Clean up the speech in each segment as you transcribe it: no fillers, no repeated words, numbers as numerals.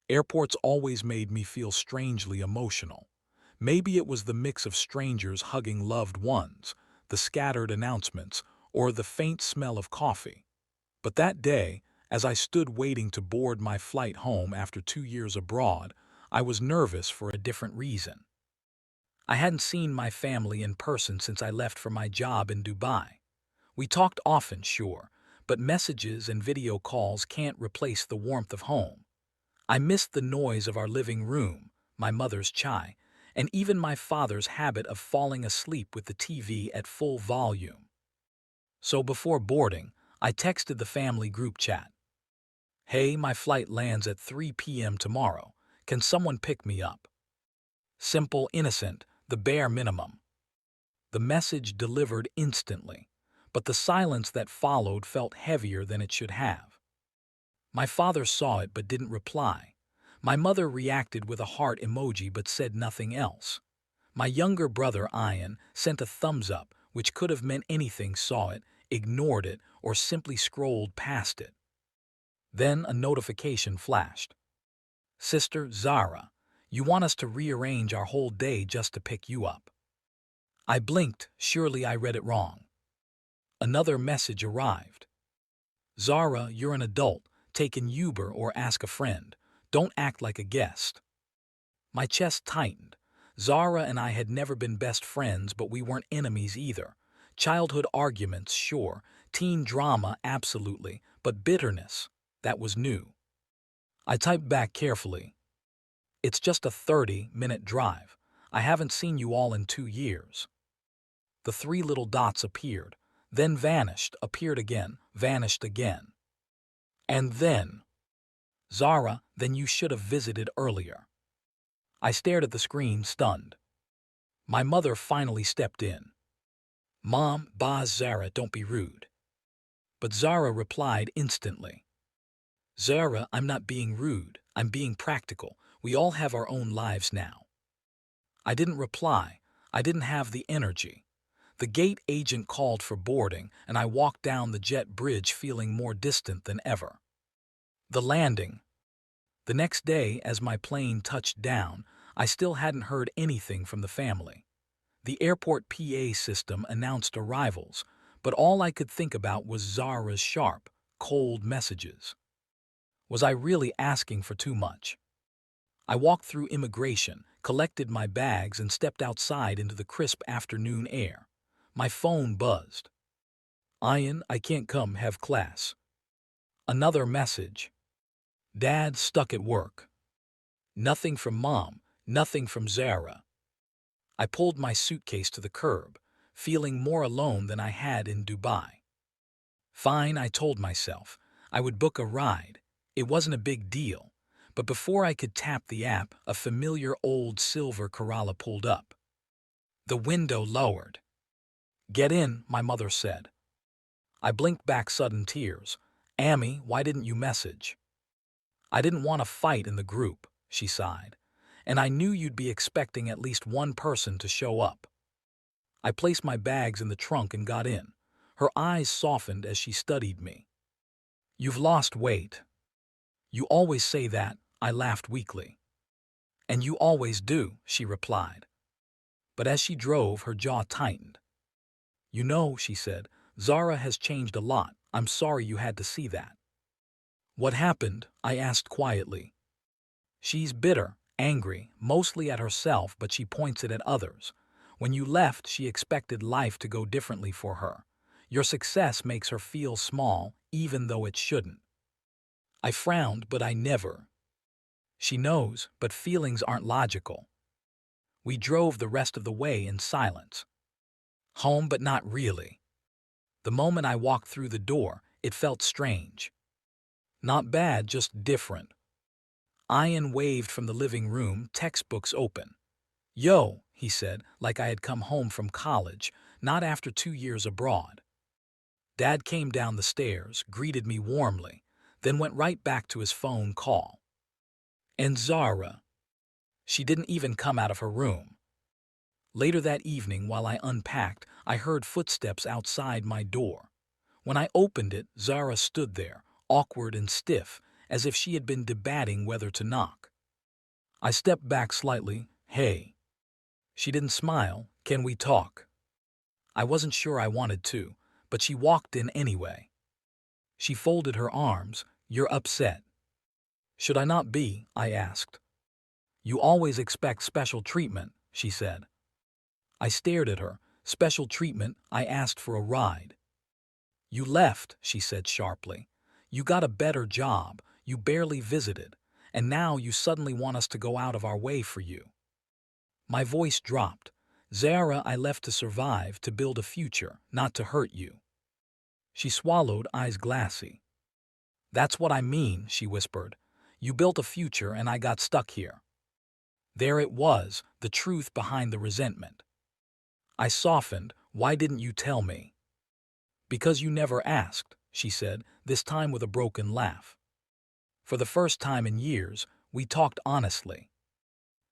Airports always made me feel strangely emotional. Maybe it was the mix of strangers hugging loved ones, the scattered announcements, or the faint smell of coffee. But that day, as I stood waiting to board my flight home after 2 years abroad, I was nervous for a different reason. I hadn't seen my family in person since I left for my job in Dubai. We talked often, sure, but messages and video calls can't replace the warmth of home. I missed the noise of our living room, my mother's chai, and even my father's habit of falling asleep with the TV at full volume. So before boarding, I texted the family group chat. "Hey, my flight lands at 3 p.m. tomorrow. Can someone pick me up?" Simple, innocent, the bare minimum. The message delivered instantly, but the silence that followed felt heavier than it should have. My father saw it but didn't reply. My mother reacted with a heart emoji but said nothing else. My younger brother, Ian, sent a thumbs up, which could have meant anything, saw it, ignored it, or simply scrolled past it. Then a notification flashed. "Sister Zara, you want us to rearrange our whole day just to pick you up." I blinked, surely I read it wrong. Another message arrived. "Zara, you're an adult. Take an Uber or ask a friend. Don't act like a guest." My chest tightened. Zara and I had never been best friends, but we weren't enemies either. Childhood arguments, sure. Teen drama, absolutely. But bitterness, that was new. I typed back carefully. "It's just a 30-minute drive. I haven't seen you all in 2 years." The three little dots appeared, then vanished, appeared again, vanished again. And then, "Zara, then you should have visited earlier." I stared at the screen, stunned. My mother finally stepped in. "Mom, boss, Zara, don't be rude." But Zara replied instantly. "Zara, I'm not being rude. I'm being practical. We all have our own lives now." I didn't reply. I didn't have the energy. The gate agent called for boarding, and I walked down the jet bridge feeling more distant than ever. The landing. The next day, as my plane touched down, I still hadn't heard anything from the family. The airport PA system announced arrivals, but all I could think about was Zara's sharp, cold messages. Was I really asking for too much? I walked through immigration, collected my bags, and stepped outside into the crisp afternoon air. My phone buzzed. "Ian, I can't come, have class." Another message. "Dad stuck at work." Nothing from Mom, nothing from Zara. I pulled my suitcase to the curb, feeling more alone than I had in Dubai. Fine, I told myself. I would book a ride. It wasn't a big deal. But before I could tap the app, a familiar old silver Corolla pulled up. The window lowered. "Get in," my mother said. I blinked back sudden tears. "Amy, why didn't you message?" "I didn't want to fight in the group," she sighed. "And I knew you'd be expecting at least one person to show up." I placed my bags in the trunk and got in. Her eyes softened as she studied me. "You've lost weight." "You always say that," I laughed weakly. "And you always do," she replied. But as she drove, her jaw tightened. "You know," she said, "Zara has changed a lot. I'm sorry you had to see that." "What happened?" I asked quietly. "She's bitter, angry, mostly at herself, but she points it at others. When you left, she expected life to go differently for her. Your success makes her feel small, even though it shouldn't." I frowned, but I never. She knows, but feelings aren't logical. We drove the rest of the way in silence. Home, but not really. The moment I walked through the door, it felt strange. Not bad, just different. Ian waved from the living room, textbooks open. "Yo," he said, like I had come home from college, not after 2 years abroad. Dad came down the stairs, greeted me warmly, then went right back to his phone call. And Zara. She didn't even come out of her room. Later that evening, while I unpacked, I heard footsteps outside my door. When I opened it, Zara stood there, awkward and stiff, as if she had been debating whether to knock. I stepped back slightly. Hey. She didn't smile. Can we talk? I wasn't sure I wanted to, but she walked in anyway. She folded her arms. You're upset. Should I not be? I asked. You always expect special treatment, she said. I stared at her. Special treatment? I asked for a ride. You left, she said sharply. You got a better job. You barely visited. And now you suddenly want us to go out of our way for you. My voice dropped. Zara, I left to survive, to build a future, not to hurt you. She swallowed, eyes glassy. That's what I mean, she whispered. You built a future and I got stuck here. There it was, the truth behind the resentment. I softened. Why didn't you tell me? Because you never asked, she said, this time with a broken laugh. For the first time in years, we talked honestly.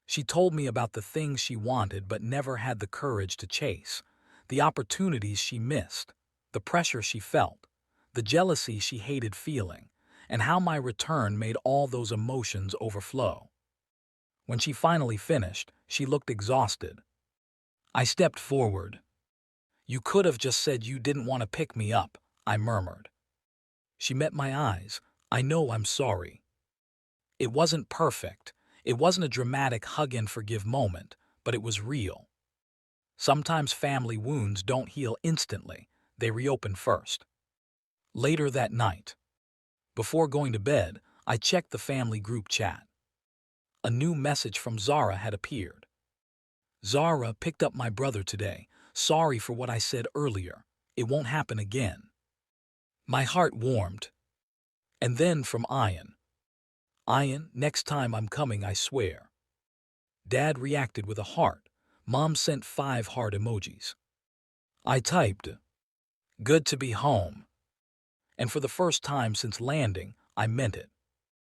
She told me about the things she wanted but never had the courage to chase, the opportunities she missed, the pressure she felt, the jealousy she hated feeling, and how my return made all those emotions overflow. When she finally finished, she looked exhausted. I stepped forward. You could have just said you didn't want to pick me up, I murmured. She met my eyes. I know I'm sorry. It wasn't perfect. It wasn't a dramatic hug and forgive moment, but it was real. Sometimes family wounds don't heal instantly. They reopen first. Later that night, before going to bed, I checked the family group chat. A new message from Zara had appeared. Zara picked up my brother today. Sorry for what I said earlier. It won't happen again. My heart warmed. And then from Ian. Ian, next time I'm coming, I swear. Dad reacted with a heart. Mom sent 5 heart emojis. I typed, good to be home. And for the first time since landing, I meant it.